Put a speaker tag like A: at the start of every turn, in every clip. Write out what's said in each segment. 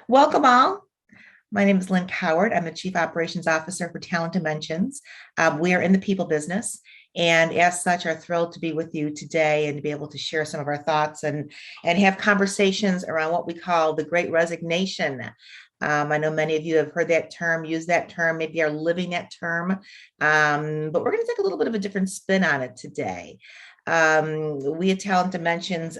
A: Welcome all. My name is Lynn Coward. I'm the Chief Operations Officer for Talent Dimensions. We are in the people business, and as such are thrilled to be with you today and to be able to share some of our thoughts and have conversations around what we call the Great Resignation. I know many of you have heard that term, used that term, maybe are living that term, but we're going to take a little bit of a different spin on it today. We at Talent Dimensions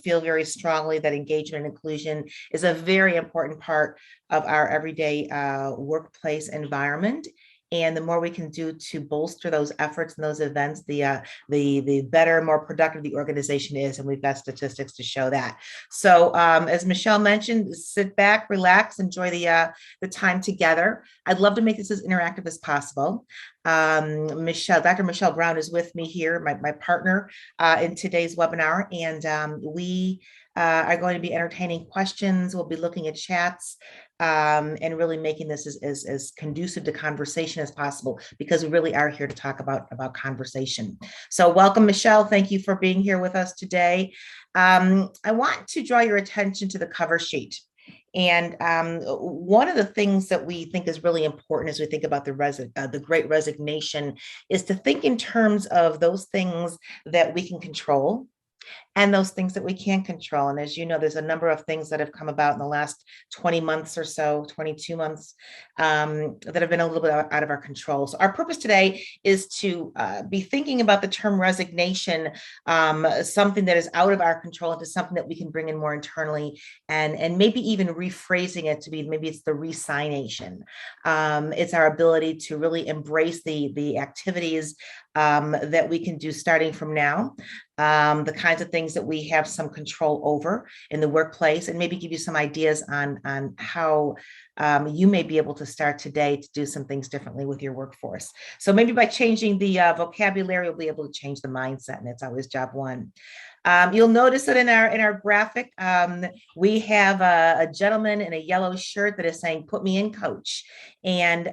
A: feel very strongly that engagement and inclusion is a very important part of our everyday workplace environment. And the more we can do to bolster those efforts and those events, the better, more productive the organization is, and we've got statistics to show that. So, as Michelle mentioned, sit back, relax, enjoy the time together. I'd love to make this as interactive as possible. Dr. Michelle Brown is with me here, my partner in today's webinar, and we are going to be entertaining questions. We'll be looking at chats and really making this as conducive to conversation as possible, because we really are here to talk about conversation. So welcome, Michelle. Thank you for being here with us today. I want to draw your attention to the cover sheet. And one of the things that we think is really important as we think about the Great Resignation is to think in terms of those things that we can control and those things that we can't control. And as you know, there's a number of things that have come about in the last 20 months or so, 22 months, that have been a little bit out of our control. So our purpose today is to be thinking about the term resignation, something that is out of our control, into something that we can bring in more internally, and maybe even rephrasing it to be, maybe it's the resignation. It's our ability to really embrace the activities that we can do starting from now, the kinds of things that we have some control over in the workplace, and maybe give you some ideas on how you may be able to start today to do some things differently with your workforce. So maybe by changing the vocabulary, you'll be able to change the mindset, and that's always job one. You'll notice that in our graphic, we have a gentleman in a yellow shirt that is saying, "Put me in, coach." And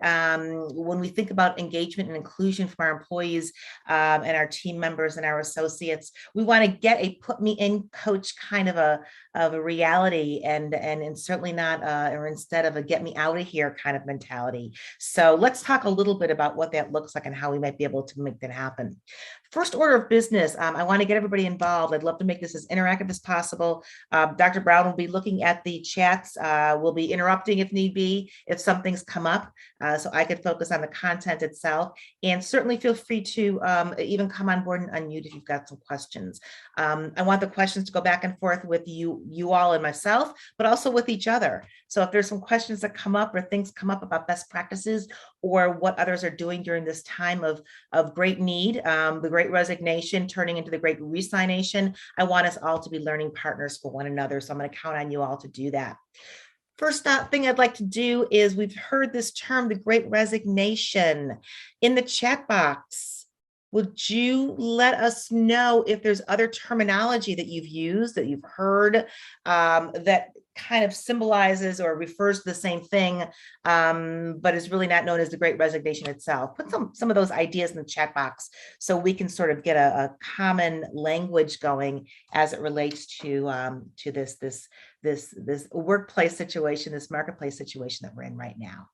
A: when we think about engagement and inclusion from our employees and our team members and our associates, we want to get a "put me in, coach" kind of a reality, and certainly not, or instead of a "get me out of here" kind of mentality. So let's talk a little bit about what that looks like and how we might be able to make that happen. First order of business, I want to get everybody involved. I'd love to make this as interactive as possible. Dr. Brown will be looking at the chats. We'll be interrupting if need be, if something's come up, so I could focus on the content itself. And certainly feel free to even come on board and unmute if you've got some questions. I want the questions to go back and forth with you all and myself, but also with each other. So if there's some questions that come up or things come up about best practices or what others are doing during this time of great need, the Great Resignation turning into the Great Resignation, I want us all to be learning partners for one another. So I'm going to count on you all to do that. First thing I'd like to do is, we've heard this term, the Great Resignation. In the chat box, would you let us know if there's other terminology that you've used, that you've heard, that kind of symbolizes or refers to the same thing, but is really not known as the Great Resignation itself? Put some of those ideas in the chat box so we can sort of get a common language going as it relates to this workplace situation, this marketplace situation that we're in right now.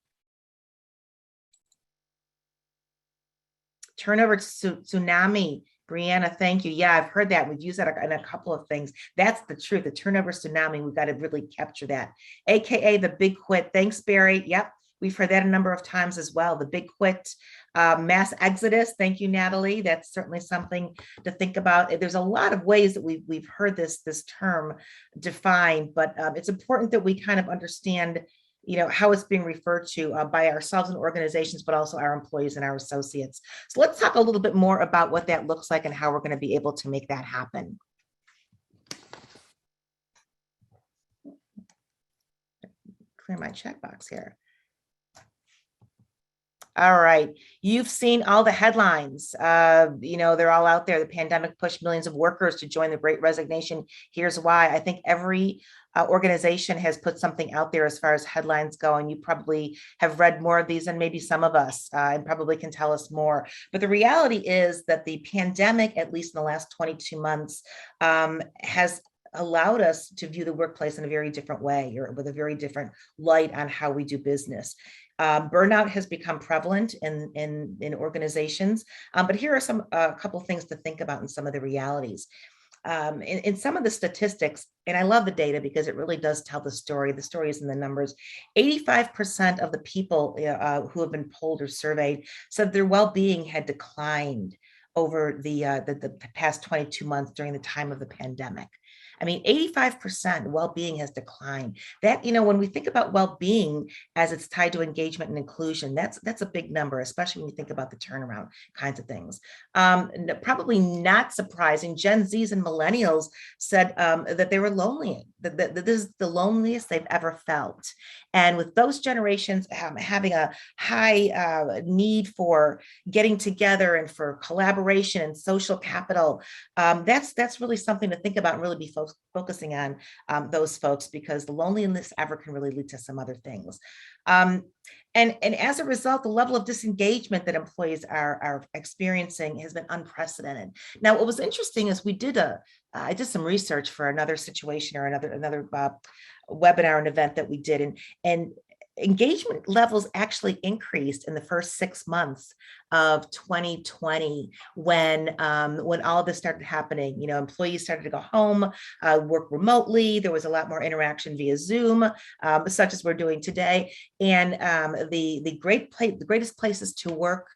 A: Turnover tsunami. Brianna, thank you. Yeah, I've heard that. We've used that in a couple of things. That's the truth. The turnover tsunami, we've got to really capture that. AKA the big quit. Thanks, Barry. Yep, we've heard that a number of times as well. The big quit, mass exodus. Thank you, Natalie. That's certainly something to think about. There's a lot of ways that we've heard this term defined, but it's important that we kind of understand, you know, how it's being referred to by ourselves and organizations, but also our employees and our associates. So let's talk a little bit more about what that looks like and how we're going to be able to make that happen. Clear my checkbox here. All right. You've seen all the headlines. You know, they're all out there. The pandemic pushed millions of workers to join the Great Resignation. Here's why. I think every organization has put something out there as far as headlines go, and you probably have read more of these than maybe some of us, and probably can tell us more. But the reality is that the pandemic, at least in the last 22 months, has allowed us to view the workplace in a very different way, or with a very different light on how we do business. Burnout has become prevalent in organizations, but here are some a couple things to think about in some of the realities. In some of the statistics, and I love the data because it really does tell the story. The story is in the numbers. 85% of the people who have been polled or surveyed said their well-being had declined over the past 22 months during the time of the pandemic. I mean, 85% well-being has declined. That, when we think about well-being as it's tied to engagement and inclusion, that's a big number, especially when you think about the turnaround kinds of things. Probably not surprising, Gen Zs and millennials said that they were lonely, that this is the loneliest they've ever felt. And with those generations having a high need for getting together and for collaboration and social capital, that's really something to think about and really be focusing on those folks, because the loneliness ever can really lead to some other things. And as a result, the level of disengagement that employees are experiencing has been unprecedented. Now, what was interesting is I did some research for another situation or another webinar and event that we did, and engagement levels actually increased in the first 6 months of 2020 when all this started happening. Employees started to go home, work remotely. There was a lot more interaction via Zoom, such as we're doing today. And the greatest places to work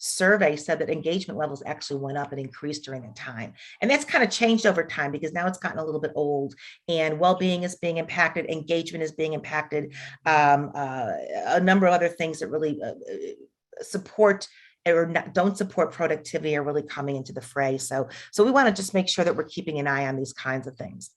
A: survey said that engagement levels actually went up and increased during that time. And that's kind of changed over time, because now it's gotten a little bit old, and well-being is being impacted, engagement is being impacted, a number of other things that really support or don't support productivity are really coming into the fray. So we want to just make sure that we're keeping an eye on these kinds of things.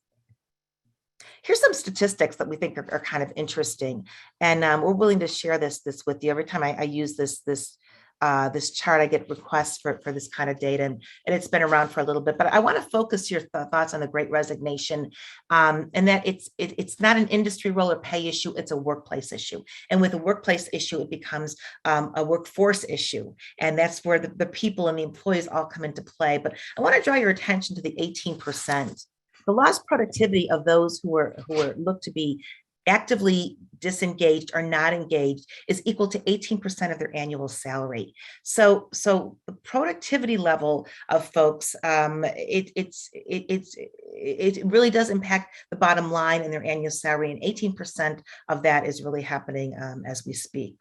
A: Here's some statistics that we think are kind of interesting, and we're willing to share this with you. Every time I use this chart, I get requests for this kind of data, and it's been around for a little bit. But I want to focus your thoughts on the Great Resignation, and that it's not an industry role or pay issue; it's a workplace issue. And with a workplace issue, it becomes a workforce issue, and that's where the people and the employees all come into play. But I want to draw your attention to the 18%. The lost productivity of those who are looked to be actively disengaged or not engaged is equal to 18% of their annual salary. So the productivity level of folks, it really does impact the bottom line in their annual salary, and 18% of that is really happening as we speak.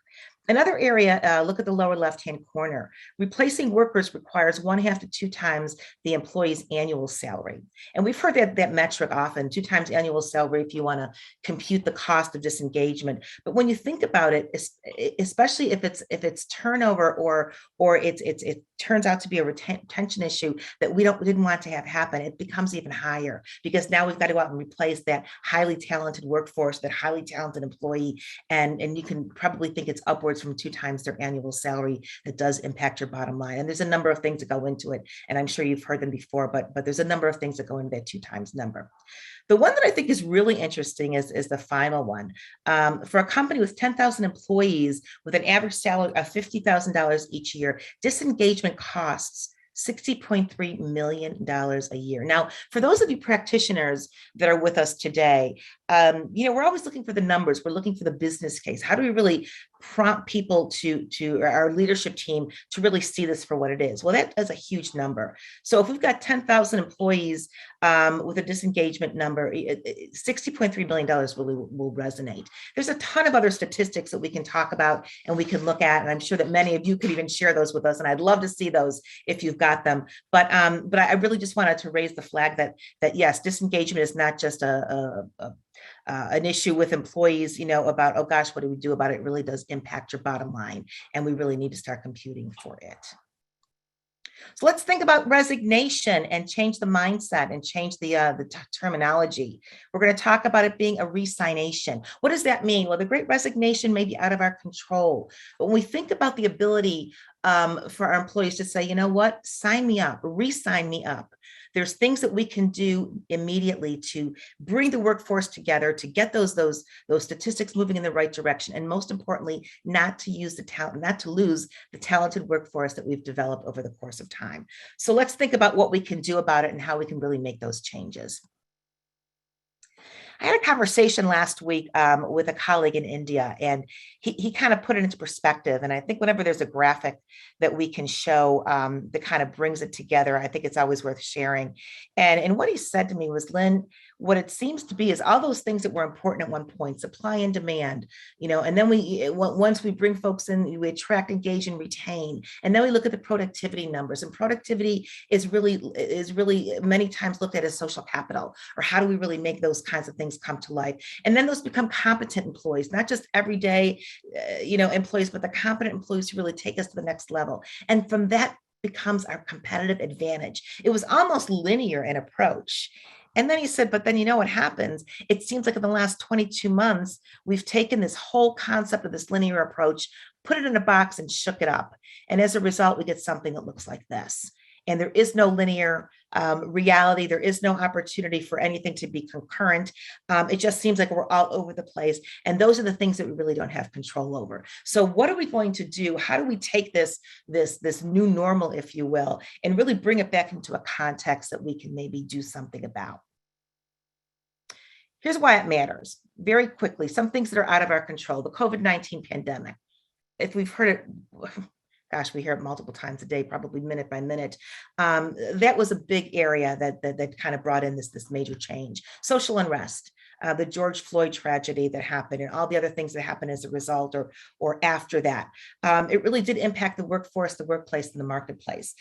A: Another area, look at the lower left-hand corner. Replacing workers requires 1.5 to 2 times the employee's annual salary. And we've heard that metric often, 2 times annual salary, if you want to compute the cost of disengagement. But when you think about it, especially if it's turnover or it turns out to be a retention issue that we didn't want to have happen, it becomes even higher, because now we've got to go out and replace that highly talented workforce, that highly talented employee, and you can probably think it's upwards from 2 times their annual salary. That does impact your bottom line. And there's a number of things that go into it, and I'm sure you've heard them before, but there's a number of things that go into that 2 times number. The one that I think is really interesting is the final one. For a company with 10,000 employees with an average salary of $50,000 each year, disengagement costs $60.3 million a year. Now, for those of you practitioners that are with us today, we're always looking for the numbers. We're looking for the business case. How do we really prompt people to our leadership team to really see this for what it is? Well, that is a huge number. So if we've got 10,000 employees with a disengagement number, $60.3 million really will resonate. There's a ton of other statistics that we can talk about and we can look at, and I'm sure that many of you could even share those with us, and I'd love to see those if you've got them. But I really just wanted to raise the flag that yes, disengagement is not just an issue with employees, about, oh gosh, what do we do about it? It really does impact your bottom line, and we really need to start computing for it. So let's think about resignation and change the mindset and change the terminology. We're going to talk about it being a resignation. What does that mean? Well, the Great Resignation may be out of our control, but when we think about the ability for our employees to say, you know what, sign me up, re-sign me up. There's things that we can do immediately to bring the workforce together, to get those statistics moving in the right direction, and most importantly, not to lose the talented workforce that we've developed over the course of time. So let's think about what we can do about it and how we can really make those changes. I had a conversation last week with a colleague in India, and he kind of put it into perspective. And I think whenever there's a graphic that we can show that kind of brings it together, I think it's always worth sharing. And what he said to me was, Lynn, what it seems to be is all those things that were important at one point, supply and demand, and then once we bring folks in, we attract, engage, and retain. And then we look at the productivity numbers, and productivity is really many times looked at as social capital, or how do we really make those kinds of things come to life? And then those become competent employees, not just everyday, employees, but the competent employees who really take us to the next level. And from that becomes our competitive advantage. It was almost linear in approach. And then he said, but then you know what happens? It seems like in the last 22 months, we've taken this whole concept of this linear approach, put it in a box and shook it up. And as a result, we get something that looks like this. And there is no linear reality. There is no opportunity for anything to be concurrent. It just seems like we're all over the place. And those are the things that we really don't have control over. So what are we going to do? How do we take this new normal, if you will, and really bring it back into a context that we can maybe do something about? Here's why it matters. Very quickly, some things that are out of our control. The COVID-19 pandemic. If we've heard it, gosh, we hear it multiple times a day, probably minute by minute. That was a big area that kind of brought in this major change. Social unrest, the George Floyd tragedy that happened, and all the other things that happened as a result or after that. It really did impact the workforce, the workplace, and the marketplace.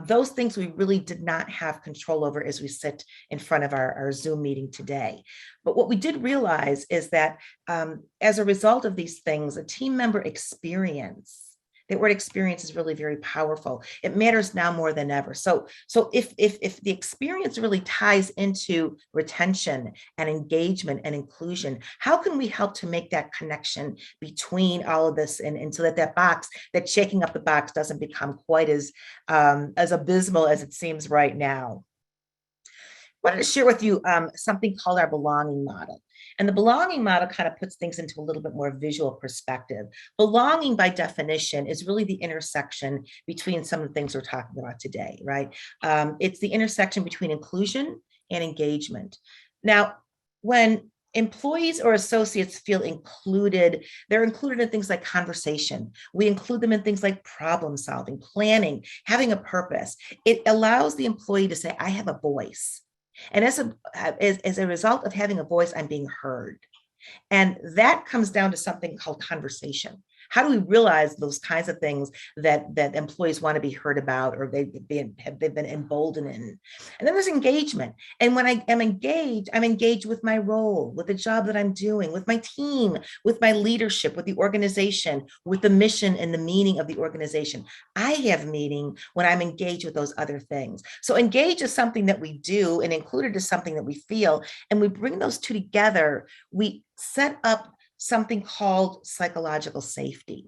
A: Those things we really did not have control over as we sit in front of our Zoom meeting today. But what we did realize is that as a result of these things, a team member experience, that word experience is really very powerful. It matters now more than ever. So if the experience really ties into retention and engagement and inclusion, how can we help to make that connection between all of this, and so that box, that shaking up the box, doesn't become quite as abysmal as it seems right now? I wanted to share with you something called our belonging model. And the belonging model kind of puts things into a little bit more visual perspective. Belonging, by definition, is really the intersection between some of the things we're talking about today, right? It's the intersection between inclusion and engagement. Now, when employees or associates feel included, they're included in things like conversation. We include them in things like problem solving, planning, having a purpose. It allows the employee to say, I have a voice. And as a result of having a voice, I'm being heard. And that comes down to something called conversation. How do we realize those kinds of things that employees want to be heard about, or they've been emboldened in? And then there's engagement. And when I am engaged, I'm engaged with my role, with the job that I'm doing, with my team, with my leadership, with the organization, with the mission and the meaning of the organization. I have meaning when I'm engaged with those other things. So engage is something that we do, and included is something that we feel. And we bring those two together. We set up something called psychological safety.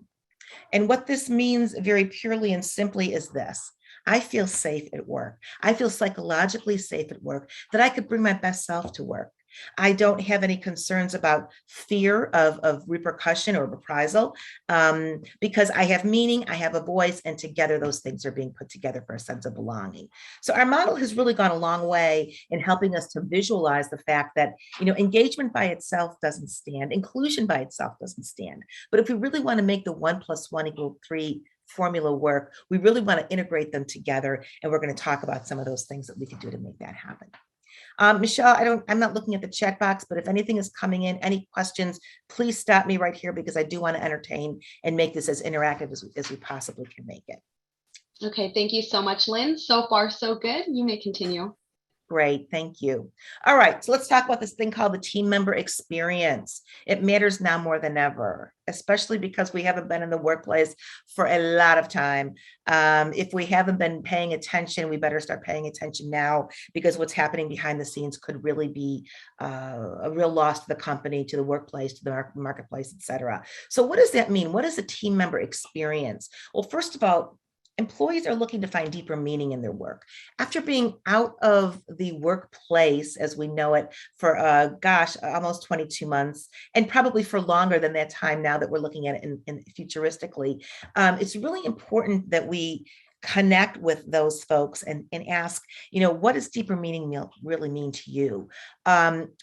A: And what this means very purely and simply is this: I feel safe at work. I feel psychologically safe at work, that I could bring my best self to work. I don't have any concerns about fear of repercussion or reprisal, because I have meaning, I have a voice, and together those things are being put together for a sense of belonging. So our model has really gone a long way in helping us to visualize the fact that, engagement by itself doesn't stand, inclusion by itself doesn't stand. But if we really want to make the 1 + 1 = 3 formula work, we really want to integrate them together. And we're going to talk about some of those things that we can do to make that happen. Michelle, I'm not looking at the chat box, but if anything is coming in, any questions, please stop me right here, because I do want to entertain and make this as interactive as we possibly can make it.
B: Okay, thank you so much, Lynn. So far, so good. You may continue.
A: Great, thank you. All right, so let's talk about this thing called the team member experience. It matters now more than ever, especially because we haven't been in the workplace for a lot of time. If we haven't been paying attention, we better start paying attention now, because what's happening behind the scenes could really be a real loss to the company, to the workplace, to the marketplace, et cetera. So what does that mean? What is a team member experience? Well, first of all, employees are looking to find deeper meaning in their work. After being out of the workplace as we know it for, almost 22 months, and probably for longer than that time now that we're looking at it in futuristically, it's really important that we connect with those folks and ask, what does deeper meaning really mean to you?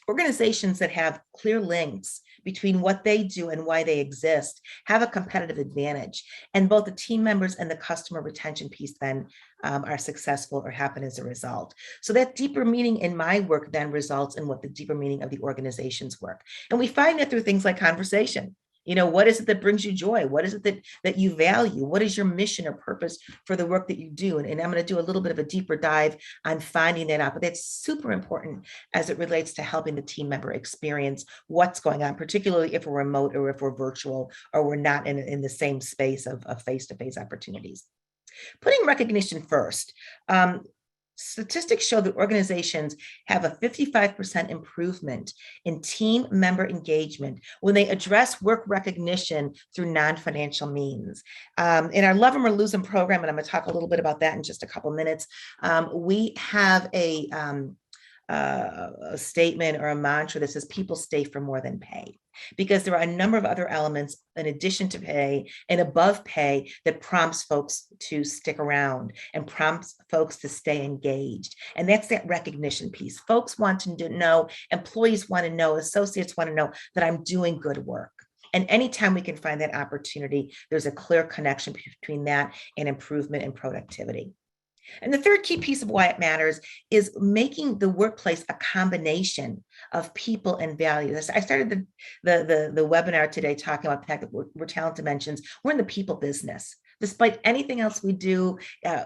A: Organizations that have clear links between what they do and why they exist have a competitive advantage. And both the team members and the customer retention piece then are successful or happen as a result. So that deeper meaning in my work then results in what the deeper meaning of the organization's work. And we find that through things like conversation. What is it that brings you joy? What is it that you value? What is your mission or purpose for the work that you do? And I'm going to do a little bit of a deeper dive on finding that out, but that's super important as it relates to helping the team member experience what's going on, particularly if we're remote or if we're virtual or we're not in the same space of face-to-face opportunities. Putting recognition first. Statistics show that organizations have a 55% improvement in team member engagement when they address work recognition through non-financial means. In our Love 'em or Lose 'em program, and I'm going to talk a little bit about that in just a couple minutes, we have a statement or a mantra that says people stay for more than pay, because there are a number of other elements in addition to pay and above pay that prompts folks to stick around and prompts folks to stay engaged. And that's that recognition piece. Folks want to know, employees want to know, associates want to know that I'm doing good work. And anytime we can find that opportunity, there's a clear connection between that and improvement in productivity. And the third key piece of why it matters is making the workplace a combination of people and values. I started the webinar today talking about the fact that we're Talent Dimensions. We're in the people business. Despite anything else we do,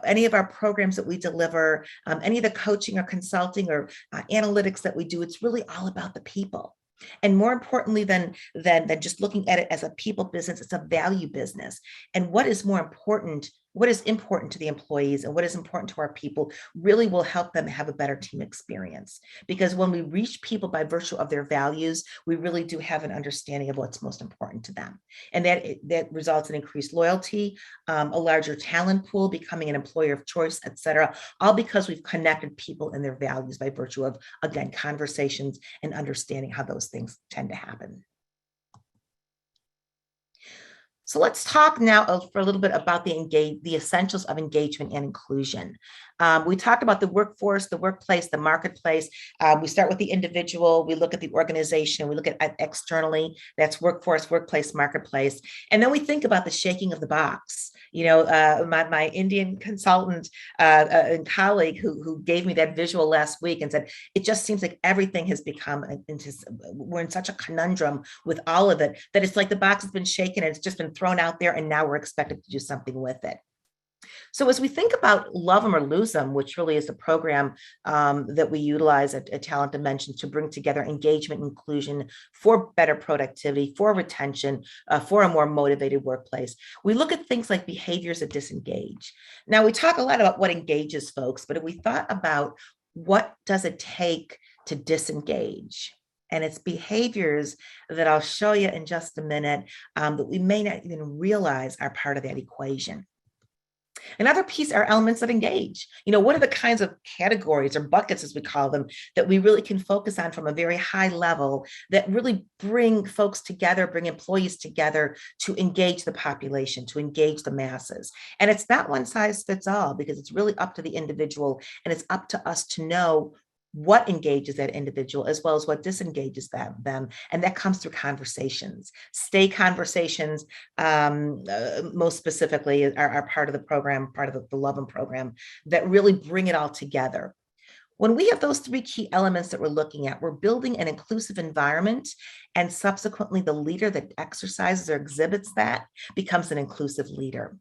A: any of our programs that we deliver, any of the coaching or consulting or analytics that we do, it's really all about the people. And more importantly than just looking at it as a people business, it's a value business. And what is more important, what is important to the employees and what is important to our people really will help them have a better team experience. Because when we reach people by virtue of their values, we really do have an understanding of what's most important to them. And that results in increased loyalty, a larger talent pool, becoming an employer of choice, et cetera, all because we've connected people and their values by virtue of, again, conversations and understanding how those things tend to happen. So let's talk now for a little bit about the essentials of engagement and inclusion. We talked about the workforce, the workplace, the marketplace. We start with the individual. We look at the organization. We look at externally. That's workforce, workplace, marketplace. And then we think about the shaking of the box. My Indian consultant and colleague who gave me that visual last week and said, it just seems like everything has become, we're in such a conundrum with all of it that it's like the box has been shaken and it's just been thrown out there and now we're expected to do something with it. So as we think about Love 'em or Lose 'em, which really is the program that we utilize at Talent Dimensions to bring together engagement and inclusion for better productivity, for retention, for a more motivated workplace, we look at things like behaviors that disengage. Now, we talk a lot about what engages folks, but if we thought about what does it take to disengage, and it's behaviors that I'll show you in just a minute that we may not even realize are part of that equation. Another piece are elements that engage. What are the kinds of categories or buckets, as we call them, that we really can focus on from a very high level that really bring folks together, bring employees together to engage the population, to engage the masses. And it's not one size fits all because it's really up to the individual and it's up to us to know what engages that individual as well as what disengages them. And that comes through conversations. Stay conversations, most specifically, are part of the program, part of the Love 'em program that really bring it all together. When we have those three key elements that we're looking at, we're building an inclusive environment, and subsequently the leader that exercises or exhibits that becomes an inclusive leader.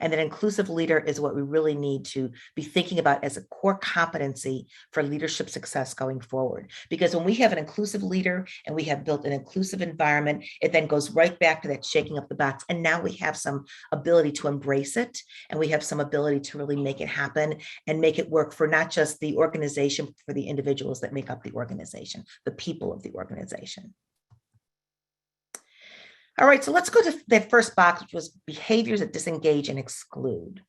A: And an inclusive leader is what we really need to be thinking about as a core competency for leadership success going forward. Because when we have an inclusive leader and we have built an inclusive environment, it then goes right back to that shaking up the box. And now we have some ability to embrace it. And we have some ability to really make it happen and make it work for not just the organization, for the individuals that make up the organization, the people of the organization. All right, so let's go to that first box, which was behaviors that disengage and exclude.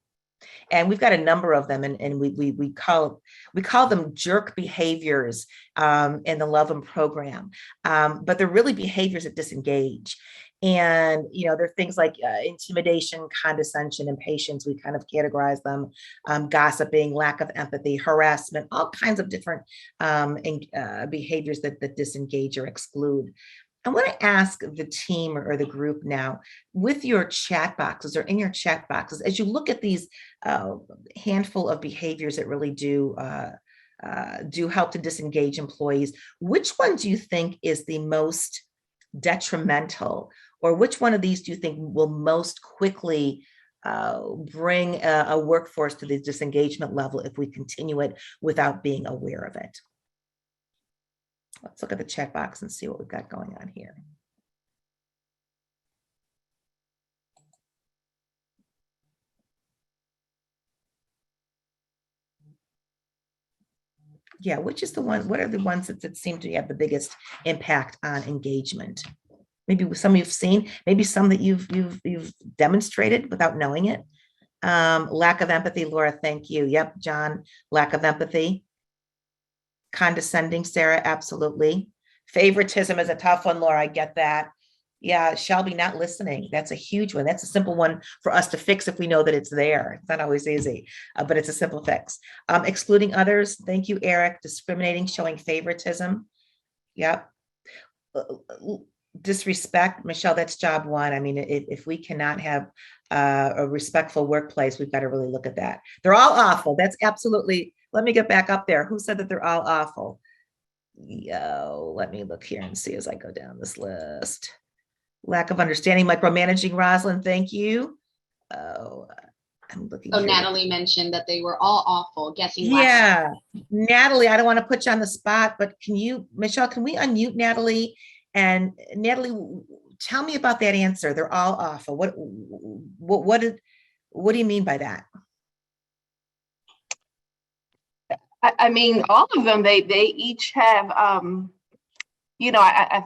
A: And we've got a number of them, and we call them jerk behaviors in the Love 'em program. But they're really behaviors that disengage. And, there are things like intimidation, condescension, impatience. We kind of categorize them, gossiping, lack of empathy, harassment, all kinds of different behaviors that disengage or exclude. I want to ask the team or the group now, with your chat boxes or in your chat boxes, as you look at these handful of behaviors that really do help to disengage employees, which one do you think is the most detrimental, or which one of these do you think will most quickly bring a workforce to the disengagement level if we continue it without being aware of it? Let's look at the chat box and see what we've got going on here. Yeah, which is the one, what are the ones that seem to have the biggest impact on engagement? Maybe some you've seen, maybe some that you've demonstrated without knowing it. Lack of empathy, Laura, thank you. Yep, John, lack of empathy. Condescending, Sarah, absolutely. Favoritism is a tough one, Laura, I get that. Yeah, Shelby, not listening. That's a huge one. That's a simple one for us to fix if we know that it's there. It's not always easy, but it's a simple fix. Excluding others. Thank you, Eric. Discriminating, showing favoritism. Yep. Disrespect, Michelle, that's job one. I mean, if we cannot have a respectful workplace, we've got to really look at that. They're all awful. That's absolutely, let me get back up there. Who said that they're all awful? Yo, let me look here and see as I go down this list. Lack of understanding, micromanaging, Rosalind, thank you. Oh, I'm looking.
B: So Natalie mentioned that they were all awful, guessing.
A: Yeah, Natalie, I don't want to put you on the spot, but Michelle, can we unmute Natalie? And Natalie, tell me about that answer. They're all awful. What do you mean by that?
C: I mean, all of them, they each have, I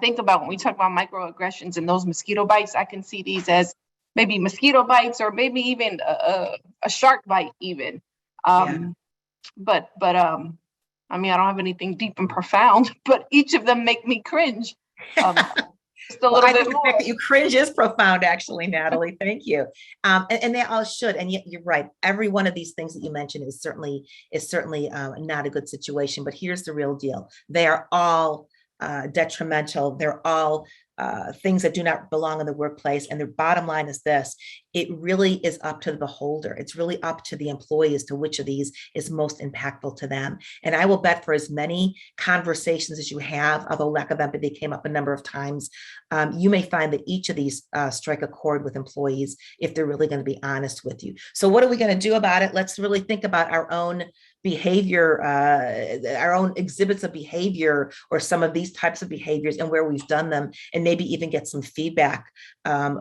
C: think about when we talk about microaggressions and those mosquito bites, I can see these as maybe mosquito bites or maybe even a shark bite even. But I mean, I don't have anything deep and profound, but each of them make me cringe. Just a little bit more.
A: You cringe is profound, actually, Natalie. Thank you. And they all should. And yet, you're right. Every one of these things that you mentioned is certainly not a good situation. But here's the real deal: they are all detrimental. They're all things that do not belong in the workplace. And the bottom line is this: it really is up to the beholder. It's really up to the employee as to which of these is most impactful to them. And I will bet for as many conversations as you have, although lack of empathy came up a number of times, you may find that each of these strike a chord with employees if they're really going to be honest with you. So what are we going to do about it? Let's really think about our own behavior, our own exhibits of behavior, or some of these types of behaviors and where we've done them, and maybe even get some feedback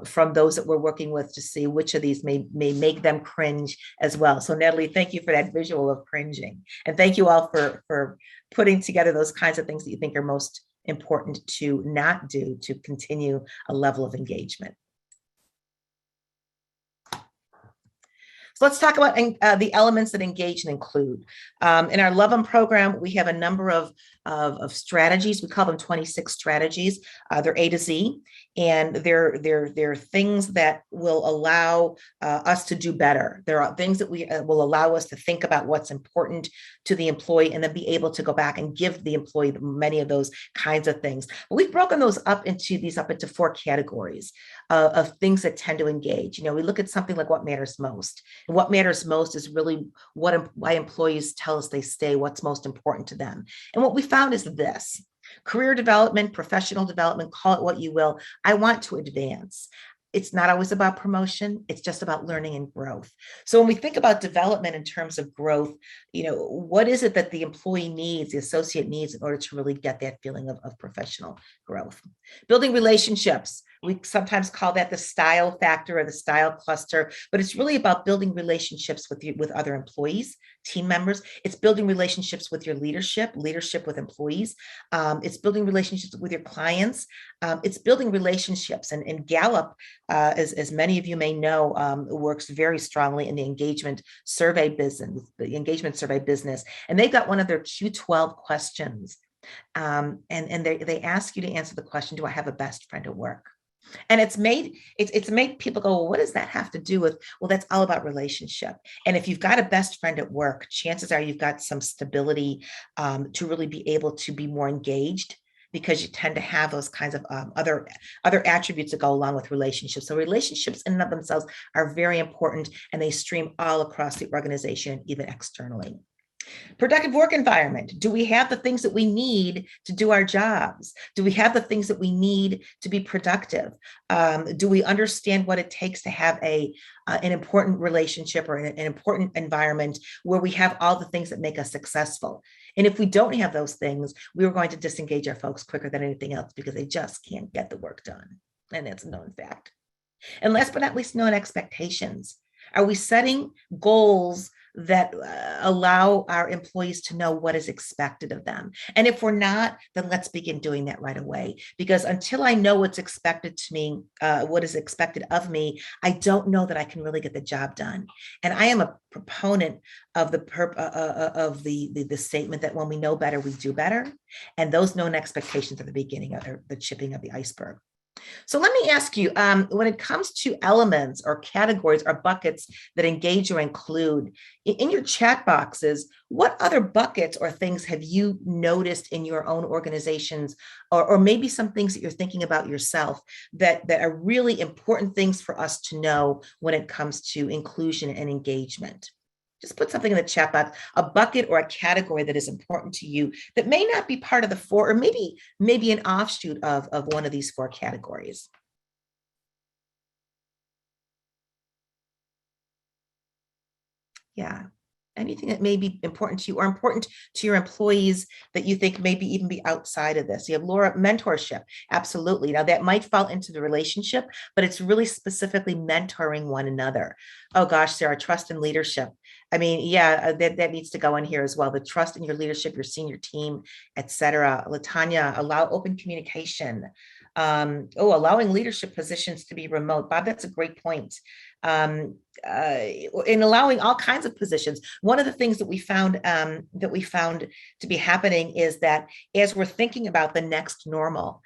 A: from those that we're working with to see which of these may make them cringe as well. So Natalie, thank you for that visual of cringing. And thank you all for putting together those kinds of things that you think are most important to not do to continue a level of engagement. So let's talk about the elements that engage and include. In our Love 'em program, we have a number of strategies. We call them 26 strategies. They're A to Z, and they're things that will allow us to do better. There are things that will allow us to think about what's important to the employee, and then be able to go back and give the employee many of those kinds of things. But we've broken those up into 4 categories of things that tend to engage. We look at something like what matters most. And what matters most is really why employees tell us they stay, what's most important to them. And what we found is this: career development, professional development, call it what you will. I want to advance. It's not always about promotion. It's just about learning and growth. So when we think about development in terms of growth, what is it that the employee needs, the associate needs, in order to really get that feeling of professional growth? Building relationships. We sometimes call that the style factor or the style cluster, but it's really about building relationships with other employees, team members. It's building relationships with your leadership with employees. It's building relationships with your clients. It's building relationships. And Gallup, as many of you may know, works very strongly in the engagement survey business, And they've got one of their Q12 questions. And they ask you to answer the question, do I have a best friend at work? And it's made people go, well, what does that have to do with? Well, that's all about relationship. And if you've got a best friend at work, chances are you've got some stability to really be able to be more engaged, because you tend to have those kinds of other attributes that go along with relationships. So relationships in and of themselves are very important, and they stream all across the organization, even externally. Productive work environment. Do we have the things that we need to do our jobs? Do we have the things that we need to be productive? Do we understand what it takes to have an important relationship or an important environment where we have all the things that make us successful? And if we don't have those things, we are going to disengage our folks quicker than anything else, because they just can't get the work done. And that's a known fact. And last but not least, known expectations. Are we setting goals that allow our employees to know what is expected of them? And if we're not, then let's begin doing that right away. Because until I know what's expected to me, what is expected of me, I don't know that I can really get the job done. And I am a proponent of the statement that when we know better, we do better. And those known expectations are the beginning of the chipping of the iceberg. So let me ask you, when it comes to elements or categories or buckets that engage or include, in your chat boxes, what other buckets or things have you noticed in your own organizations, or maybe some things that you're thinking about yourself that are really important things for us to know when it comes to inclusion and engagement? Just put something in the chat box, a bucket or a category that is important to you that may not be part of the four, or maybe an offshoot of one of these four categories. Yeah. Anything that may be important to you or important to your employees that you think maybe even be outside of this. You have Laura, mentorship. Absolutely. Now that might fall into the relationship, but it's really specifically mentoring one another. Oh gosh, Sarah, trust and leadership. I mean, yeah, that needs to go in here as well. The trust in your leadership, your senior team, et cetera. Latanya, allow open communication. Allowing leadership positions to be remote. Bob, that's a great point. In allowing all kinds of positions. One of the things that we found to be happening is that as we're thinking about the next normal,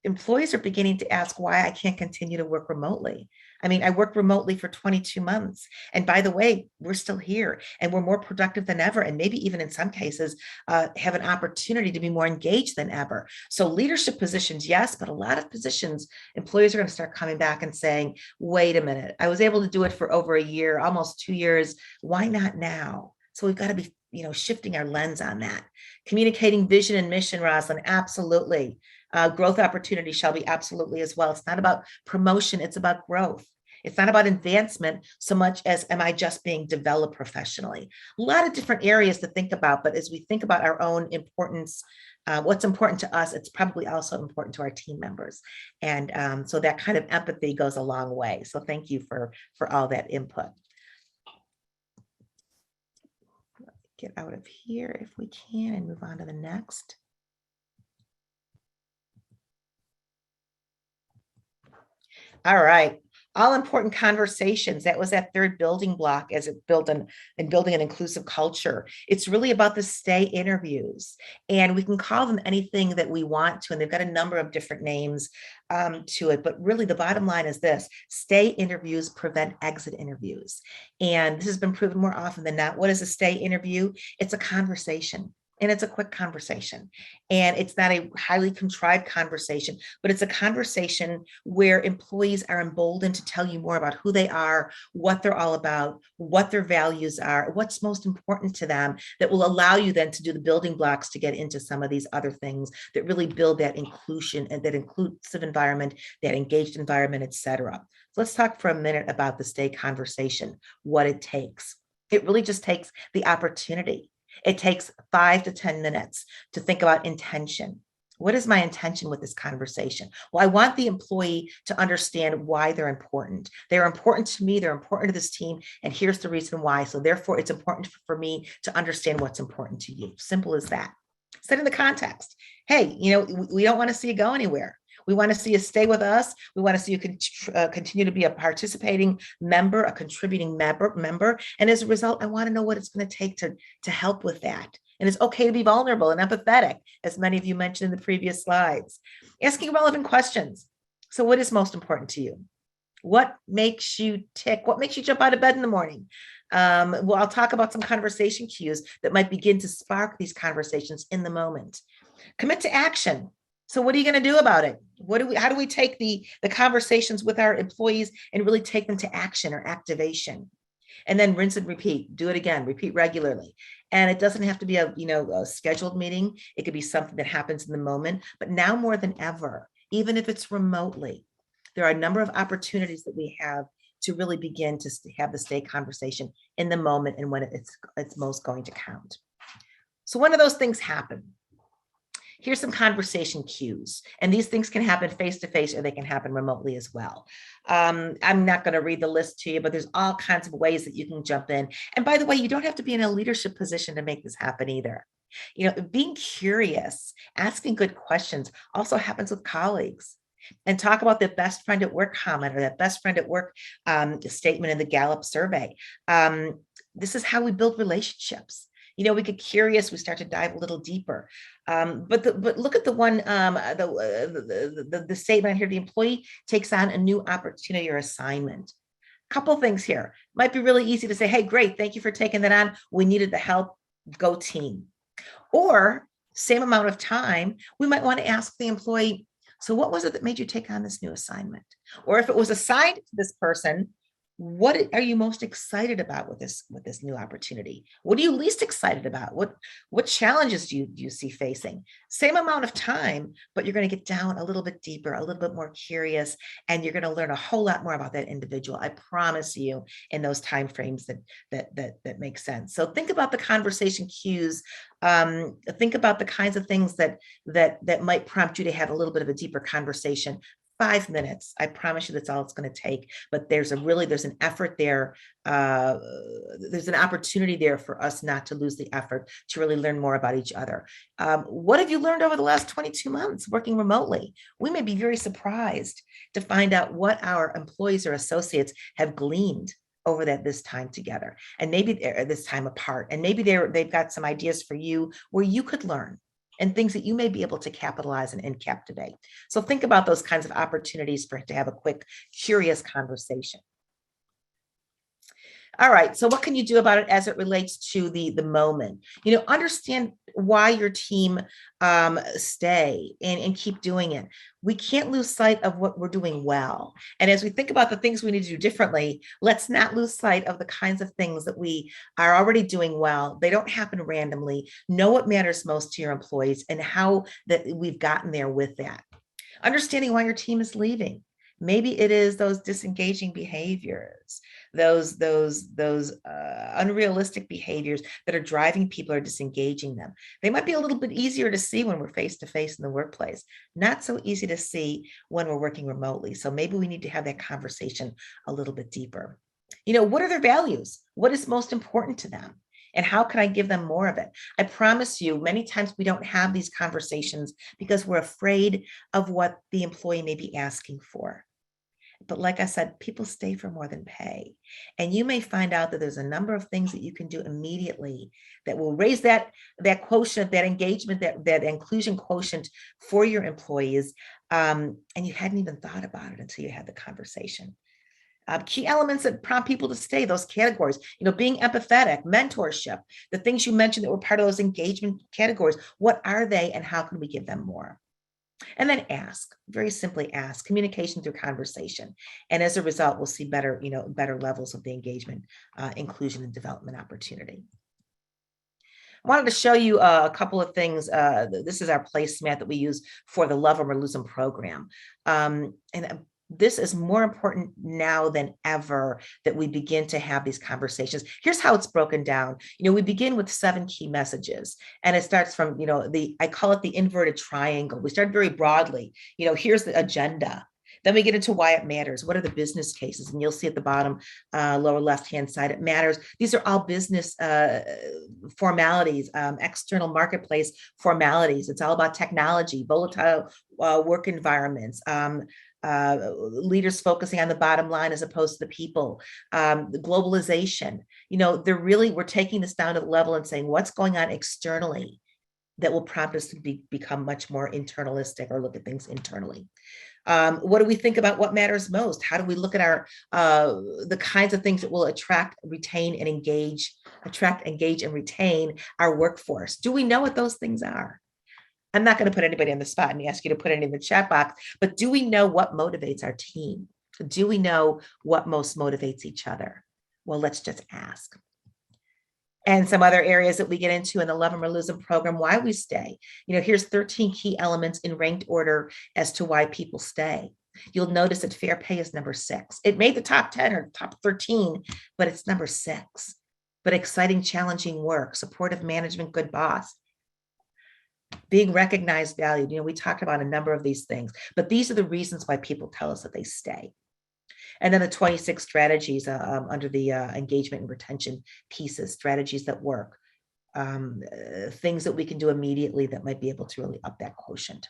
A: employees are beginning to ask why I can't continue to work remotely. I mean, I worked remotely for 22 months. And by the way, we're still here and we're more productive than ever. And maybe even in some cases, have an opportunity to be more engaged than ever. So leadership positions, yes, but a lot of positions, employees are going to start coming back and saying, wait a minute, I was able to do it for over a year, almost 2 years. Why not now? So we've got to be, shifting our lens on that. Communicating vision and mission, Rosalind, absolutely. Growth opportunity shall be absolutely as well. It's not about promotion, it's about growth. It's not about advancement so much as am I just being developed professionally? A lot of different areas to think about, but as we think about our own importance, what's important to us, it's probably also important to our team members. And so that kind of empathy goes a long way. So thank you for all that input. Get out of here if we can and move on to the next. All right. All important conversations. That was that third building block as it building an inclusive culture. It's really about the stay interviews, and we can call them anything that we want to. And they've got a number of different names to it. But really the bottom line is this: stay interviews prevent exit interviews. And this has been proven more often than not. What is a stay interview? It's a conversation. And it's a quick conversation. And it's not a highly contrived conversation, but it's a conversation where employees are emboldened to tell you more about who they are, what they're all about, what their values are, what's most important to them, that will allow you then to do the building blocks to get into some of these other things that really build that inclusion and that inclusive environment, that engaged environment, et cetera. So let's talk for a minute about the stay conversation, what it takes. It really just takes the opportunity. It takes 5 to 10 minutes to think about intention. What is my intention with this conversation? Well, I want the employee to understand why they're important. They're important to me. They're important to this team. And here's the reason why. So therefore, it's important for me to understand what's important to you. Simple as that. Set in the context. Hey, we don't want to see you go anywhere. We want to see you stay with us. We want to see you continue to be a participating member, a contributing member. And as a result, I want to know what it's going to take to help with that. And it's okay to be vulnerable and empathetic, as many of you mentioned in the previous slides. Asking relevant questions. So what is most important to you? What makes you tick? What makes you jump out of bed in the morning? Well, I'll talk about some conversation cues that might begin to spark these conversations in the moment. Commit to action. So what are you going to do about it? How do we take the conversations with our employees and really take them to action or activation? And then rinse and repeat. Do it again. Repeat regularly. And it doesn't have to be a scheduled meeting. It could be something that happens in the moment. But now more than ever, even if it's remotely, there are a number of opportunities that we have to really begin to have the stay conversation in the moment and when it's most going to count. So when do those things happen? Here's some conversation cues. And these things can happen face-to-face or they can happen remotely as well. I'm not going to read the list to you, but there's all kinds of ways that you can jump in. And by the way, you don't have to be in a leadership position to make this happen either. Being curious, asking good questions also happens with colleagues. And talk about the best friend at work comment or that best friend at work statement in the Gallup survey. This is how we build relationships. We get curious, we start to dive a little deeper. But look at the one, the statement here: the employee takes on a new opportunity or assignment. Couple things here. Might be really easy to say, hey, great, thank you for taking that on. We needed the help, go team. Or same amount of time, we might want to ask the employee, so what was it that made you take on this new assignment? Or if it was assigned to this person, what are you most excited about with this new opportunity? What are you least excited about? What challenges do you see facing? Same amount of time, but you're going to get down a little bit deeper, a little bit more curious, and you're going to learn a whole lot more about that individual. I promise you, in those time frames that make sense. So think about the conversation cues. Think about the kinds of things that might prompt you to have a little bit of a deeper conversation. 5 minutes. I promise you that's all it's going to take. But there's an effort there. There's an opportunity there for us not to lose the effort to really learn more about each other. What have you learned over the last 22 months working remotely? We may be very surprised to find out what our employees or associates have gleaned over this time together, and maybe this time apart. And maybe they've got some ideas for you where you could learn, and things that you may be able to capitalize and captivate. So think about those kinds of opportunities to have a quick, curious conversation. All right, so what can you do about it as it relates to the moment? Understand why your team stay and keep doing it. We can't lose sight of what we're doing well. And as we think about the things we need to do differently, let's not lose sight of the kinds of things that we are already doing well. They don't happen randomly. Know what matters most to your employees and how that we've gotten there with that. Understanding why your team is leaving. Maybe it is those disengaging behaviors, those unrealistic behaviors that are driving people or disengaging them. They might be a little bit easier to see when we're face to face in the workplace, not so easy to see when we're working remotely. So maybe we need to have that conversation a little bit deeper. What are their values? What is most important to them? And how can I give them more of it? I promise you, many times we don't have these conversations because we're afraid of what the employee may be asking for. But like I said, people stay for more than pay. And you may find out that there's a number of things that you can do immediately that will raise that quotient, that engagement, that inclusion quotient for your employees. And you hadn't even thought about it until you had the conversation. Key elements that prompt people to stay, those categories, being empathetic, mentorship, the things you mentioned that were part of those engagement categories. What are they and how can we give them more? And then ask, very simply ask, communication through conversation. And as a result, we'll see better levels of the engagement, inclusion, and development opportunity. I wanted to show you a couple of things. This is our placemat that we use for the Love 'Em or Lose 'Em program. And this is more important now than ever that we begin to have these conversations. Here's how it's broken down. We begin with 7 key messages, and it starts from, I call it the inverted triangle. We start very broadly. Here's the agenda. Then we get into why it matters. What are the business cases? And you'll see at the bottom lower left-hand side, it matters. These are all business formalities, external marketplace formalities. It's all about technology, volatile work environments, leaders focusing on the bottom line as opposed to the people, the globalization. We're taking this down to the level and saying what's going on externally that will prompt us to become much more internalistic or look at things internally. What do we think about what matters most? How do we look at our the kinds of things that will attract, engage, and retain our workforce? Do we know what those things are? I'm not going to put anybody on the spot and ask you to put it in the chat box, but do we know what motivates our team? Do we know what most motivates each other? Well, let's just ask. And some other areas that we get into in the Love 'em or Lose 'em program, why we stay. Here's 13 key elements in ranked order as to why people stay. You'll notice that fair pay is number 6. It made the top 10 or top 13, but it's number 6. But exciting, challenging work, supportive management, good boss, being recognized, valued. We talked about a number of these things, but these are the reasons why people tell us that they stay. And then the 26 strategies under the engagement and retention pieces, strategies that work, things that we can do immediately that might be able to really up that quotient.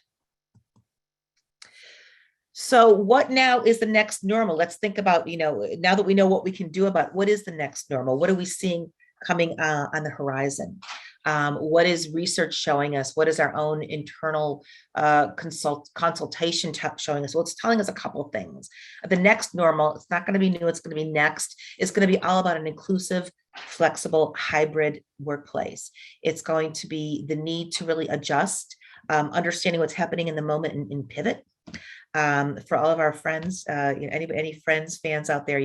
A: So what now is the next normal? Let's think about, now that we know what we can do about what is the next normal? What are we seeing coming on the horizon? What is research showing us? What is our own internal consultation showing us? Well, it's telling us a couple of things. The next normal, it's not going to be new, it's going to be next. It's going to be all about an inclusive, flexible, hybrid workplace. It's going to be the need to really adjust, understanding what's happening in the moment and pivot. For all of our friends, any friends, fans out there,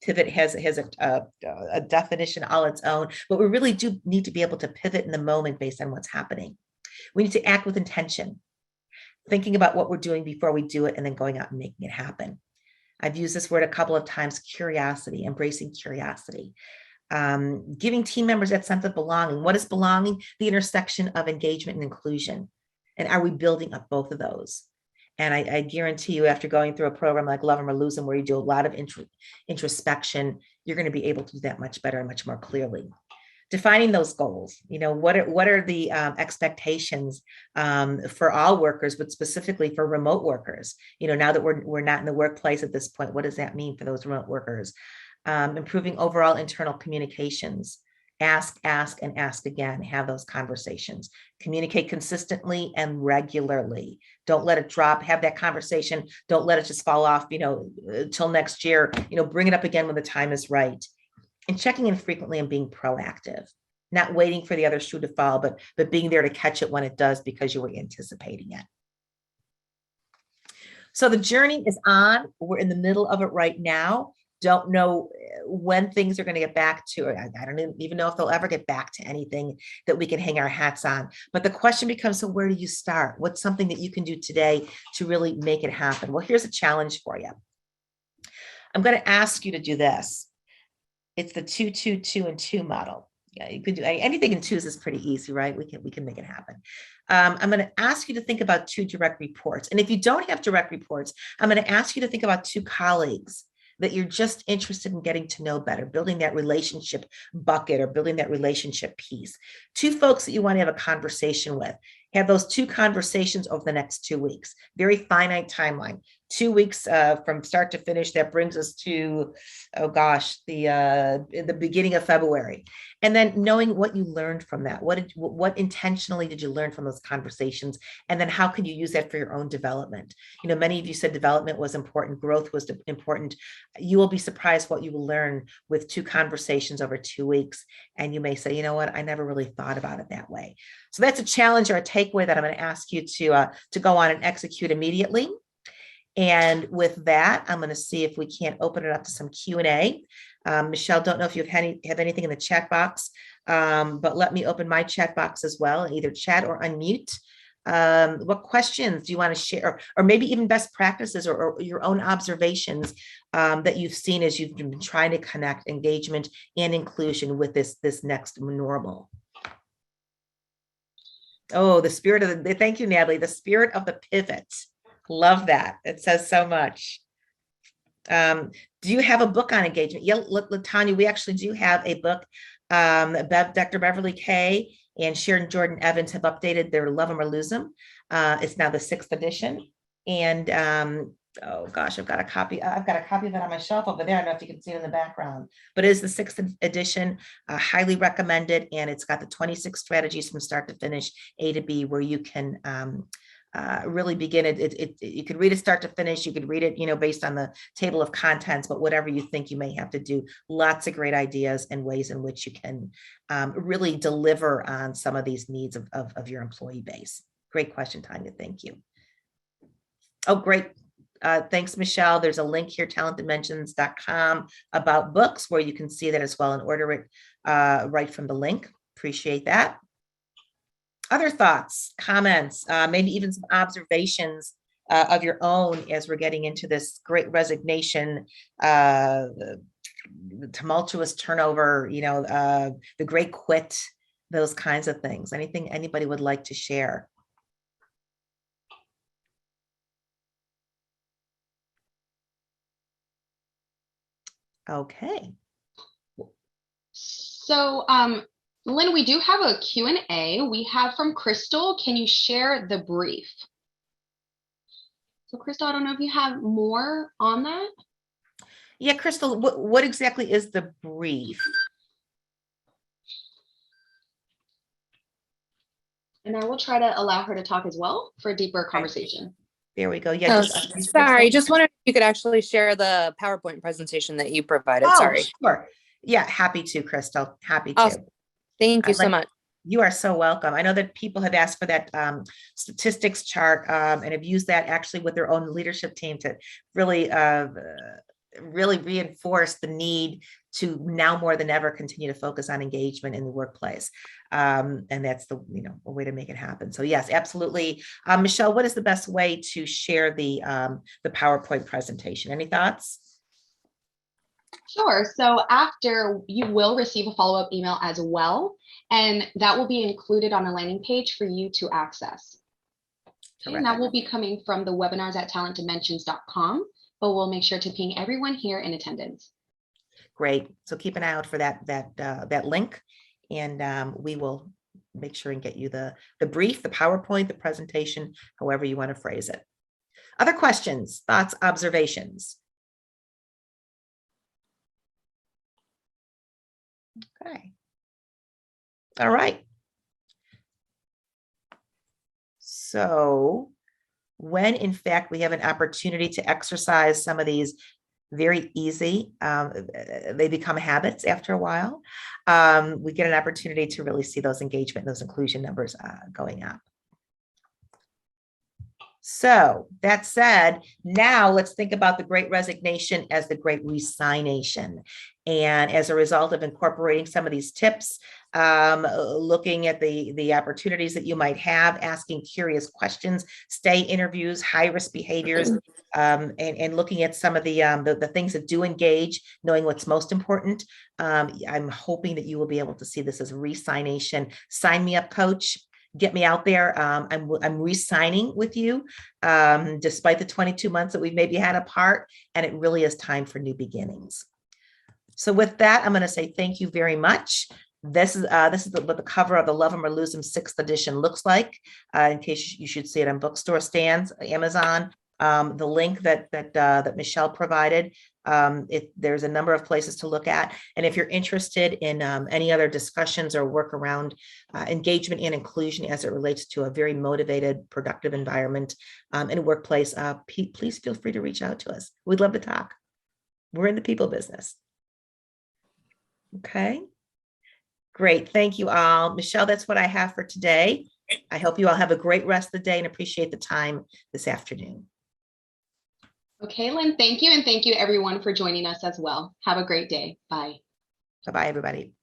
A: pivot has a definition all its own, but we really do need to be able to pivot in the moment based on what's happening. We need to act with intention, thinking about what we're doing before we do it, and then going out and making it happen. I've used this word a couple of times, curiosity, embracing curiosity. Giving team members that sense of belonging. What is belonging? The intersection of engagement and inclusion. And are we building up both of those? And I guarantee you, after going through a program like Love 'em or Lose 'em, where you do a lot of introspection, you're going to be able to do that much better and much more clearly. Defining those goals, what are the expectations for all workers, but specifically for remote workers? Now that we're not in the workplace at this point, what does that mean for those remote workers? Improving overall internal communications. Ask, and ask again. Have those conversations. Communicate consistently and regularly. Don't let it drop. Have that conversation. Don't let it just fall off, till next year. Bring it up again when the time is right. And checking in frequently and being proactive. Not waiting for the other shoe to fall, but being there to catch it when it does because you were anticipating it. So the journey is on. We're in the middle of it right now. Don't know when things are going to get back to it. I don't even know if they'll ever get back to anything that we can hang our hats on. But the question becomes, so where do you start? What's something that you can do today to really make it happen? Well, here's a challenge for you. I'm going to ask you to do this. It's the 2, 2, 2, and 2 model. Yeah, you could do anything in 2s is pretty easy, right? We can make it happen. I'm going to ask you to think about 2 direct reports. And if you don't have direct reports, I'm going to ask you to think about 2 colleagues that you're just interested in getting to know better, building that relationship bucket or building that relationship piece. 2 folks that you want to have a conversation with. Have those 2 conversations over the next 2 weeks. Very finite timeline. 2 weeks from start to finish. That brings us to, the beginning of February. And then knowing what you learned from that. What intentionally did you learn from those conversations? And then how can you use that for your own development? Many of you said development was important, growth was important. You will be surprised what you will learn with 2 conversations over 2 weeks. And you may say, you know what, I never really thought about it that way. So that's a challenge or a takeaway that I'm going to ask you to go on and execute immediately. And with that, I'm going to see if we can't open it up to some Q&A. Michelle, don't know if you have anything in the chat box, but let me open my chat box as well and either chat or unmute. What questions do you want to share, or maybe even best practices or your own observations that you've seen as you've been trying to connect engagement and inclusion with this next normal? Oh, the spirit of thank you, Natalie, the spirit of the pivot. Love that. It says so much. Do you have a book on engagement? Yeah, Latanya, we actually do have a book. Dr. Beverly Kay and Sharon Jordan Evans have updated their Love 'em or Lose 'em. It's now the 6th edition. And oh gosh, I've got a copy of that on my shelf over there. I don't know if you can see it in the background, but it is the 6th edition, highly recommended. And it's got the 26 strategies from start to finish, A to B, where you can really begin it. You could read it start to finish. You could read it, based on the table of contents, but whatever you think you may have to do. Lots of great ideas and ways in which you can really deliver on some of these needs of your employee base. Great question, Tanya. Thank you. Oh, great. Thanks, Michelle. There's a link here, talentdimensions.com, about books, where you can see that as well and order it right from the link. Appreciate that. Other thoughts, comments, maybe even some observations of your own as we're getting into this great resignation, the tumultuous turnover, the great quit, those kinds of things. Anything anybody would like to share? Okay.
B: So, Lynn, we do have a Q&A. We have from Crystal. Can you share the brief? So, Crystal, I don't know if you have more on that.
A: Yeah, Crystal, what exactly is the brief?
B: And I will try to allow her to talk as well for a deeper conversation.
A: There we go. Yeah.
D: Sorry, just wondered if you could actually share the PowerPoint presentation that you provided.
A: Oh,
D: sorry.
A: Sure. Yeah, happy to, Crystal. Happy to.
D: Awesome. Thank you so much.
A: You are so welcome. I know that people have asked for that statistics chart and have used that actually with their own leadership team to really, really reinforce the need to now more than ever continue to focus on engagement in the workplace. And that's the a way to make it happen. So yes, absolutely. Michelle, what is the best way to share the PowerPoint presentation? Any thoughts?
B: Sure. So after, you will receive a follow-up email as well, and that will be included on a landing page for you to access. Okay, and that will be coming from the webinars@talentdimensions.com, but we'll make sure to ping everyone here in attendance.
A: Great. So keep an eye out for that link, and we will make sure and get you the brief, the PowerPoint, the presentation, however you want to phrase it. Other questions, thoughts, observations? Okay. All right. So when in fact we have an opportunity to exercise some of these very easy, they become habits after a while, we get an opportunity to really see those engagement, those inclusion numbers going up. So that said, now let's think about the Great Resignation as the Great Resignation. And as a result of incorporating some of these tips, looking at the opportunities that you might have, asking curious questions, stay interviews, high-risk behaviors, and looking at some of the things that do engage, knowing what's most important, I'm hoping that you will be able to see this as resignation. Sign me up, coach. Get me out there. I'm re-signing with you, despite the 22 months that we've maybe had apart, and it really is time for new beginnings. So with that, I'm going to say thank you very much. This is what the cover of the Love 'Em or Lose 'Em 6th edition looks like. In case you should see it on bookstore stands, Amazon. The link that Michelle provided. There's a number of places to look at. And if you're interested in any other discussions or work around engagement and inclusion as it relates to a very motivated, productive environment in a workplace, please feel free to reach out to us. We'd love to talk. We're in the people business. Okay. Great. Thank you all. Michelle, that's what I have for today. I hope you all have a great rest of the day and appreciate the time this afternoon.
B: Okay, Lynn, thank you. And thank you everyone for joining us as well. Have a great day. Bye.
A: Bye-bye, everybody.